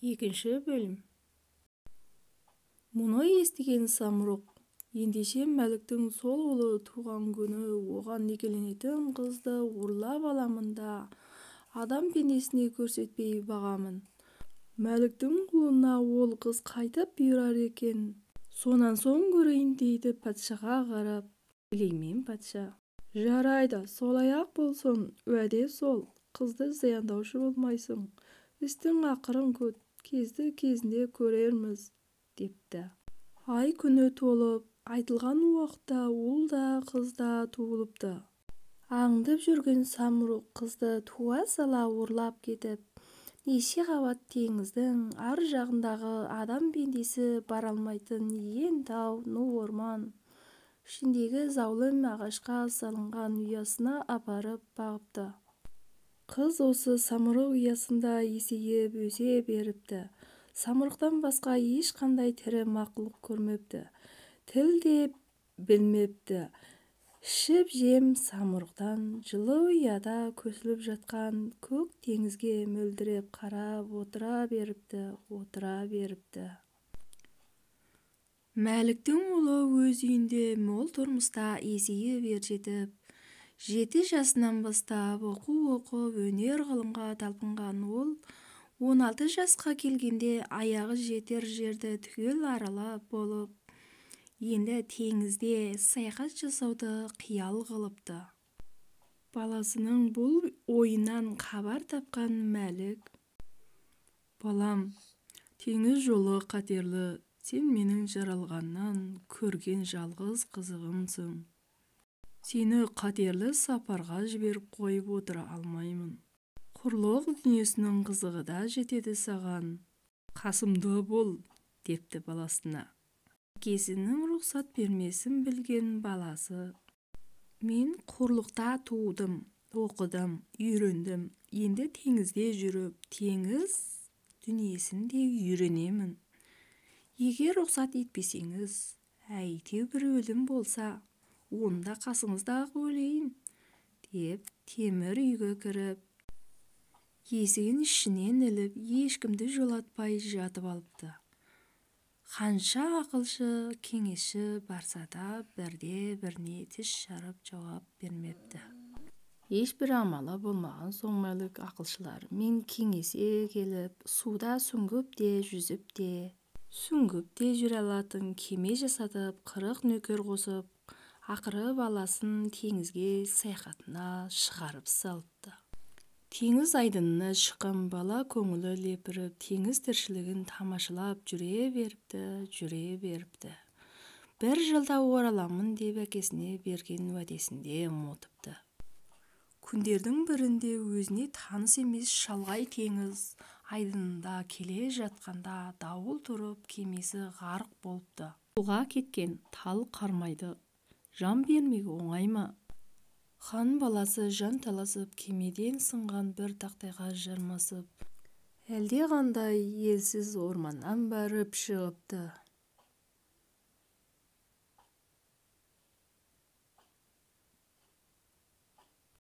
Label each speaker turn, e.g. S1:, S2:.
S1: Екінші бөлім. Мұны естіген самұрық ендеше Мәліктің сол ұлы туған күні оған некеленетін қызды ұрлап аламын да адам пендесіне көрсетпей бағамын. Мәліктің ұлына ол қыз қайтып бұйырар екен. Сонан соң көрейін дейді патшаға қарап. Білеймен патша. Жарайды, солай-ақ болсын, уәде сол. Қызды зияндаушы болмайсың. Істің ақырын күт, кезді кезінде көрерміз, депті. Ай күні толып, айтылған уақытта ұл да қыз да туылыпты. Аңдып жүрген самұрық қызды туа сала ұрлап кетіп, неше қабат теңіздің ар жағындағы адам пендесі бара алмайтын ен тау, ну орман ішіндегі заулым ағашқа салынған ұясына апарып бағыпты. Қыз осы самұрық ұясында есейіп өсе беріпті. Самұрықтан басқа ешқандай тірі мақұлық көрмепті. Тіл де білмепті. Ішіп-жем самұрықтан жылы ұяда көсіліп жатқан көк теңізге мөлдіреп қарап отыра беріпті. Мәліктің ұлы өз үйінде мол тұрмыста есейіп ержетіп, 7 жасынан бастап оқып өнер ғылымға талпынған ол 16 жасқа келгенде аяғы жетер жерді түгел аралап болып, енді теңізде саяхат жасауды қиял қылыпты. Баласының бұл ойынан хабар тапқан Мәлік: «Балам, теңіз жолы қатерлі, сен менің жаралғаннан көрген жалғыз қызығымсың. Сені қатерлі сапарға жіберіп қойып отыра алмаймын. Құрлық дүниесінің қызығы да жетеді саған. Қасымда бол», депті баласына. Әкесінің рұқсат бермесін білген баласы: «Мен құрлықта тудым, оқыдым, үйрендім. Енді теңізде жүріп, теңіз дүниесін де үйренемін. Егер рұқсат етпесеңіз, әйтеуір өлім болса, онда қасыңызда-ақ өлейін», деп темір үйге кіріп, есігін ішінен іліп, ешкімді жолатпай жатып алыпты. Қанша ақылшы, кеңесші барса да бірде-біріне тіс жарып жауап бермепті. Ешбір амалы болмаған соң Мәлік ақылшыларымен кеңесе келіп, суда сүңгіп те, жүзіп те, сүңгіп те жүре алатын кеме жасатып, 40 нөкер қосып, ақыры баласын теңізге саяхатына шығарып салыпты. Теңіз айдынына шыққан бала көңілі лепіріп, теңіз тіршілігін тамашалап жүре беріпті. Бір жылда ораламын деп әкесіне берген уәдесінде ұмытыпты. Күндердің бірінде өзіне таныс емес шалғай теңіз айдынында келе жатқанда дауыл тұрып, кемесі ғарық болыпты. Суға кеткен тал қармайды, жан бермек оңай ма? Хан баласы жан таласып, кемеден сынған бір тақтайға жармасып, әлде қандай елсіз орманнан барып шығыпты.